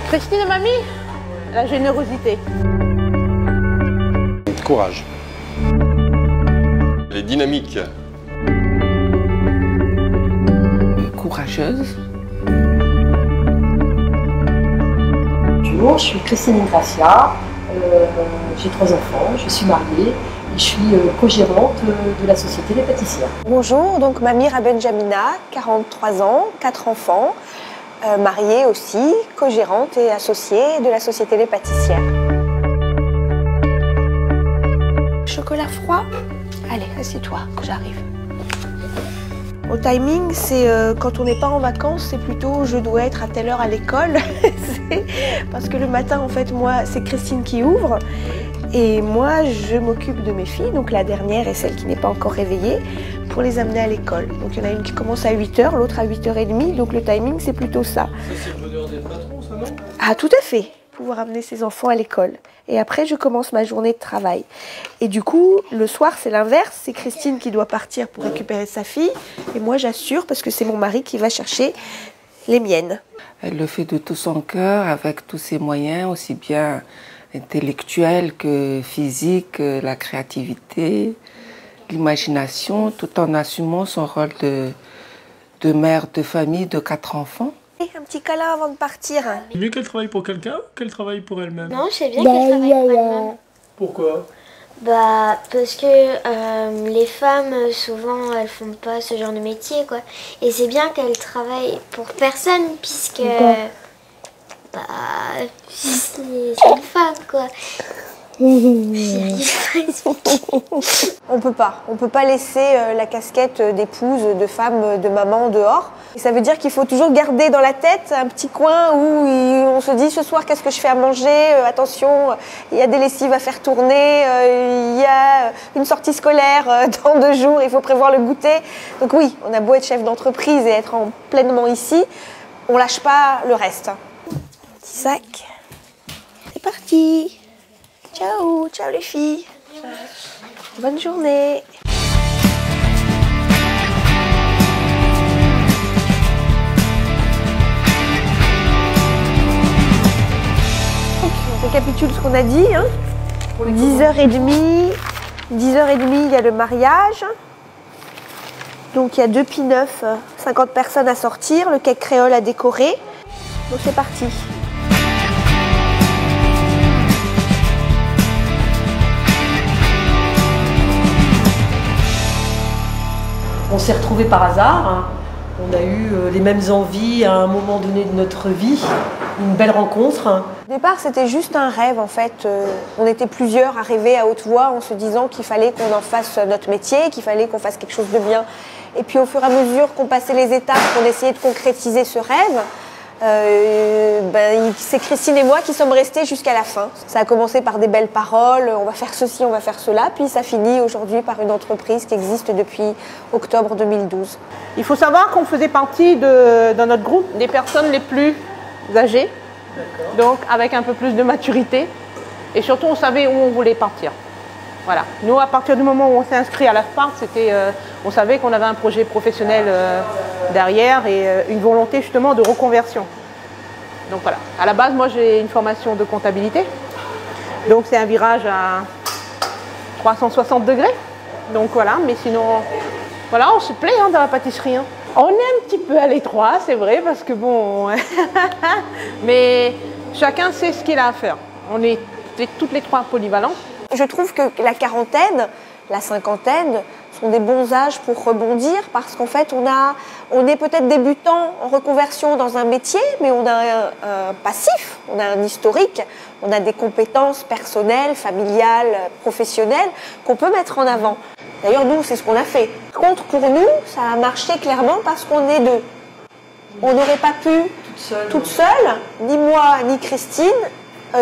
Christine et mamie, la générosité. Courage. Les dynamiques. Courageuse. Bonjour, je suis Christine Ingracia, j'ai 3 enfants, je suis mariée et je suis co-gérante de la Société des pâtissières. Bonjour, donc Mamira Benjamina, 43 ans, 4 enfants, mariée aussi, co-gérante et associée de la Société des pâtissières. Chocolat froid? Allez, assieds-toi, j'arrive. Au timing, c'est quand on n'est pas en vacances, c'est plutôt je dois être à telle heure à l'école. Parce que le matin, en fait, moi, c'est Christine qui ouvre. Et moi, je m'occupe de mes filles, donc la dernière et celle qui n'est pas encore réveillée, pour les amener à l'école. Donc il y en a une qui commence à 8 h, l'autre à 8 h 30, donc le timing, c'est plutôt ça. Ça, c'est le bonheur d'être patron, ça, non? Ah, tout à fait. Pouvoir amener ses enfants à l'école. Et après, je commence ma journée de travail. Et du coup, le soir, c'est l'inverse. C'est Christine qui doit partir pour récupérer sa fille. Et moi, j'assure parce que c'est mon mari qui va chercher les miennes. Elle le fait de tout son cœur, avec tous ses moyens, aussi bien intellectuels que physiques, la créativité, l'imagination, tout en assumant son rôle de mère de famille de 4 enfants. Un petit câlin avant de partir. C'est mieux qu'elle travaille pour quelqu'un ou qu'elle travaille pour elle-même? Non, je sais bien qu'elle travaille pour elle-même. Pourquoi? Bah, parce que les femmes, souvent, elles font pas ce genre de métier, quoi. Et c'est bien qu'elle travaille pour personne, puisque... Bah, c'est une femme, quoi. On peut pas laisser la casquette d'épouse, de femme, de maman dehors. Et ça veut dire qu'il faut toujours garder dans la tête un petit coin où on se dit ce soir qu'est-ce que je fais à manger, attention, il y a des lessives à faire tourner, il y a une sortie scolaire dans 2 jours, il faut prévoir le goûter. Donc oui, on a beau être chef d'entreprise et être pleinement ici, on lâche pas le reste. Petit sac, c'est parti. Ciao, ciao les filles. Bonne journée. On récapitule ce qu'on a dit. 10h30, il y a le mariage. Donc il y a 2 P9, 50 personnes à sortir, le cake créole à décorer. Donc c'est parti. On s'est retrouvés par hasard, on a eu les mêmes envies à un moment donné de notre vie, une belle rencontre. Au départ, c'était juste un rêve en fait. On était plusieurs à rêver à haute voix en se disant qu'il fallait qu'on en fasse notre métier, qu'il fallait qu'on fasse quelque chose de bien. Et puis au fur et à mesure qu'on passait les étapes, qu'on essayait de concrétiser ce rêve, c'est Christine et moi qui sommes restés jusqu'à la fin. Ça a commencé par des belles paroles, on va faire ceci, on va faire cela, puis ça finit aujourd'hui par une entreprise qui existe depuis octobre 2012. Il faut savoir qu'on faisait partie dans notre groupe des personnes les plus âgées, donc avec un peu plus de maturité, et surtout on savait où on voulait partir. Voilà. Nous, à partir du moment où on s'est inscrit à la FARC, on savait qu'on avait un projet professionnel derrière et une volonté justement de reconversion. Donc voilà. À la base, moi j'ai une formation de comptabilité. Donc c'est un virage à 360 degrés. Donc voilà, mais sinon, voilà, on se plaît dans la pâtisserie. On est un petit peu à l'étroit, c'est vrai, parce que bon... mais chacun sait ce qu'il a à faire. On est toutes les 3 polyvalents. Je trouve que la quarantaine, la cinquantaine sont des bons âges pour rebondir parce qu'en fait on est peut-être débutant en reconversion dans un métier, mais on a un passif, on a un historique, on a des compétences personnelles, familiales, professionnelles qu'on peut mettre en avant. D'ailleurs nous c'est ce qu'on a fait. Par contre pour nous ça a marché clairement parce qu'on est 2. On n'aurait pas pu toute seule, ni moi ni Christine,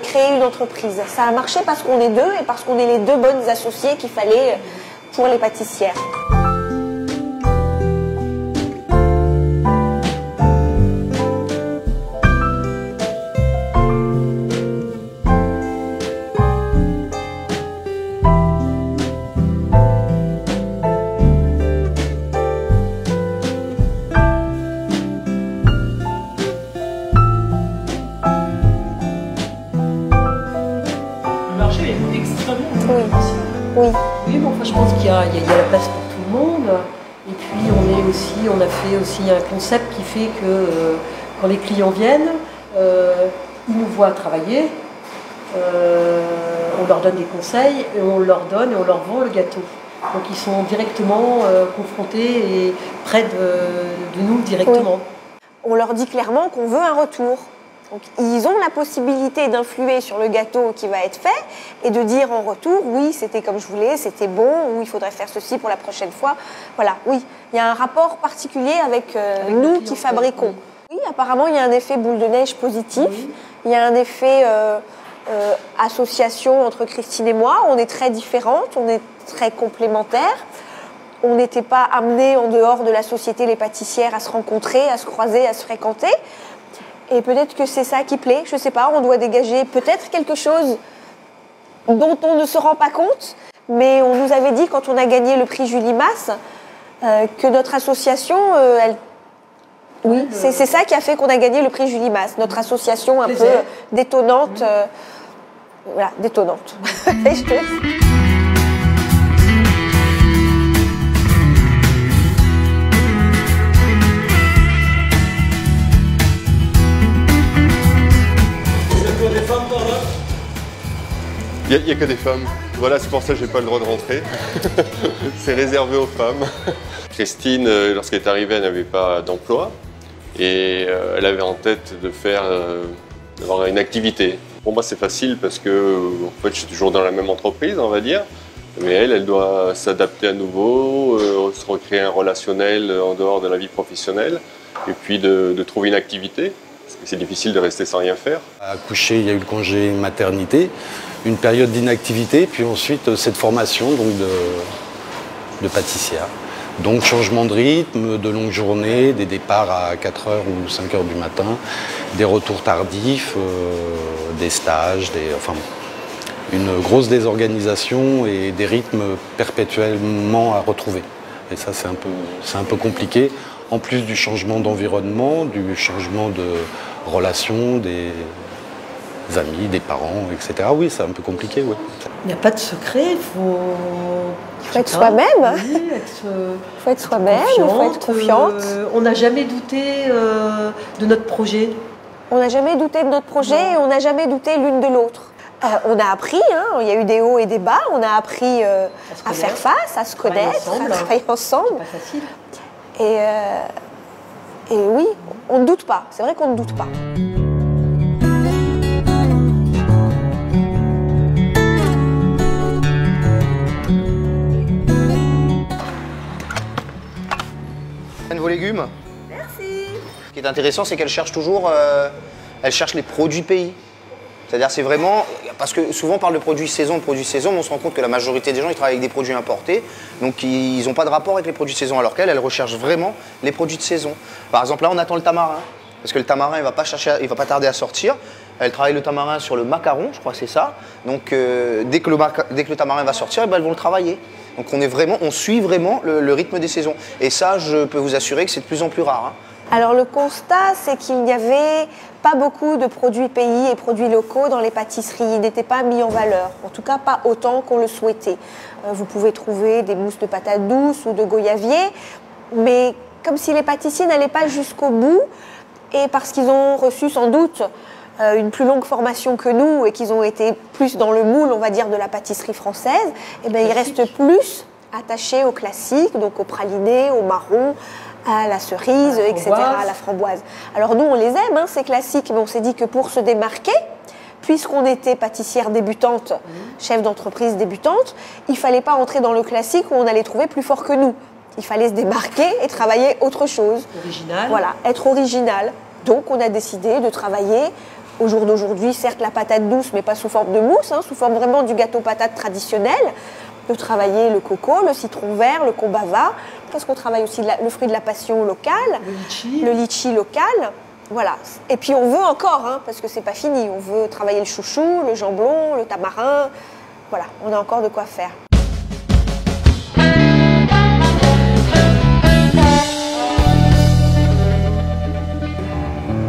créer une entreprise. Ça a marché parce qu'on est 2 et parce qu'on est les 2 bonnes associées qu'il fallait pour les pâtissières. Et puis on a fait aussi un concept qui fait que quand les clients viennent, ils nous voient travailler, on leur donne des conseils, et on leur vend le gâteau. Donc ils sont directement confrontés et près de nous directement. Oui. On leur dit clairement qu'on veut un retour. Donc, ils ont la possibilité d'influer sur le gâteau qui va être fait et de dire en retour, oui, c'était comme je voulais, c'était bon, ou il faudrait faire ceci pour la prochaine fois. Voilà, oui, il y a un rapport particulier avec nous qui fabriquons. Oui, apparemment, il y a un effet boule de neige positif. Oui. Il y a un effet association entre Christine et moi. On est très différentes, on est très complémentaires. On n'était pas amenés en dehors de la société Les Pâtissières à se rencontrer, à se croiser, à se fréquenter. Et peut-être que c'est ça qui plaît, je ne sais pas, on doit dégager peut-être quelque chose dont on ne se rend pas compte, mais on nous avait dit quand on a gagné le prix Julie Masse que notre association, oui, c'est ça qui a fait qu'on a gagné le prix Julie Masse, notre association un peu détonnante, voilà, détonnante. Et je te laisse. Il n'y a que des femmes. Voilà, c'est pour ça que je n'ai pas le droit de rentrer. C'est réservé aux femmes. Christine, lorsqu'elle est arrivée, elle n'avait pas d'emploi. Et elle avait en tête d'avoir une activité. Pour moi, c'est facile parce que en fait, je suis toujours dans la même entreprise, on va dire. Mais elle doit s'adapter à nouveau, se recréer un relationnel en dehors de la vie professionnelle. Et puis de trouver une activité. Parce que c'est difficile de rester sans rien faire. À accoucher, il y a eu le congé maternité, une période d'inactivité, puis ensuite cette formation donc, de pâtissière. Donc changement de rythme, de longues journées, des départs à 4h ou 5h du matin, des retours tardifs, des stages, enfin, une grosse désorganisation et des rythmes perpétuellement à retrouver. Et ça, c'est un peu compliqué. En plus du changement d'environnement, du changement de relations, des amis, des parents, etc. Oui, c'est un peu compliqué, oui. Il n'y a pas de secret, il faut être soi-même. Oui, il faut être soi-même, il faut être confiante. On n'a jamais douté de notre projet. On n'a jamais douté de notre projet et on n'a jamais douté l'une de l'autre. On a appris, hein, il y a eu des hauts et des bas, on a appris à faire face, à se connaître, à travailler ensemble. C'est pas facile. Et oui, on ne doute pas, c'est vrai qu'on ne doute pas. Vos légumes. Merci. Ce qui est intéressant, c'est qu'elle cherche toujours, elle cherche les produits pays. C'est-à-dire, c'est vraiment, parce que souvent on parle de produits saison, mais on se rend compte que la majorité des gens, ils travaillent avec des produits importés, donc ils n'ont pas de rapport avec les produits de saison, alors qu'elle, elle recherche vraiment les produits de saison. Par exemple, là, on attend le tamarin, parce que le tamarin, il va pas tarder à sortir. Elle travaille le tamarin sur le macaron, je crois que c'est ça. Donc, dès que le tamarin va sortir, elles vont le travailler. Donc, on suit vraiment le rythme des saisons. Et ça, je peux vous assurer que c'est de plus en plus rare. Hein. Alors le constat, c'est qu'il n'y avait pas beaucoup de produits pays et produits locaux dans les pâtisseries. Ils n'étaient pas mis en valeur, en tout cas pas autant qu'on le souhaitait. Vous pouvez trouver des mousses de patates douces ou de goyavier, mais comme si les pâtissiers n'allaient pas jusqu'au bout, et parce qu'ils ont reçu sans doute une plus longue formation que nous et qu'ils ont été plus dans le moule, on va dire, de la pâtisserie française, et bien ils restent plus attachés au classique, donc au praliné, au marron, à la cerise, etc., à la framboise. Alors nous, on les aime, hein, ces classiques, mais on s'est dit que pour se démarquer, puisqu'on était pâtissière débutante, chef d'entreprise débutante, il ne fallait pas entrer dans le classique où on allait trouver plus fort que nous. Il fallait se démarquer et travailler autre chose. Original. Voilà, être original. Donc on a décidé de travailler, au jour d'aujourd'hui, certes la patate douce, mais pas sous forme de mousse, hein, sous forme vraiment du gâteau patate traditionnel, de travailler le coco, le citron vert, le combava, parce qu'on travaille aussi le fruit de la passion local, le litchi local. Voilà. Et puis on veut encore, hein, parce que c'est pas fini, on veut travailler le chouchou, le jambon, le tamarin. Voilà, on a encore de quoi faire.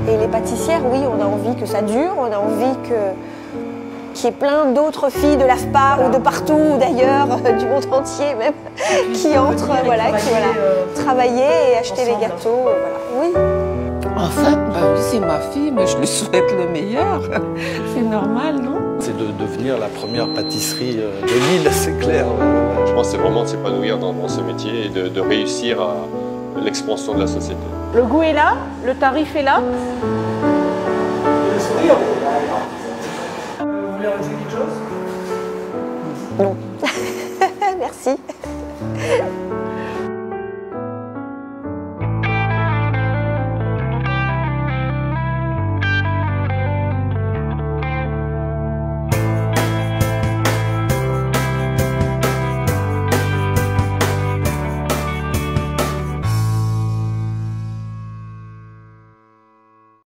Et les pâtissières, oui, on a envie que ça dure, on a envie qu'il y ait plein d'autres filles de l'AFPA ou de partout, ou d'ailleurs, du monde entier même, qui entrent, travailler et acheter les gâteaux. Oui. En fait, oui, c'est ma fille, mais je lui souhaite le meilleur. C'est normal, non? C'est de devenir la première pâtisserie de l'île, c'est clair. Je pense que c'est vraiment de s'épanouir dans ce métier et de réussir à l'expansion de la société. Le goût est là, le tarif est là. Le sourire. Vous voulez rajouter quelque chose? Non. Merci.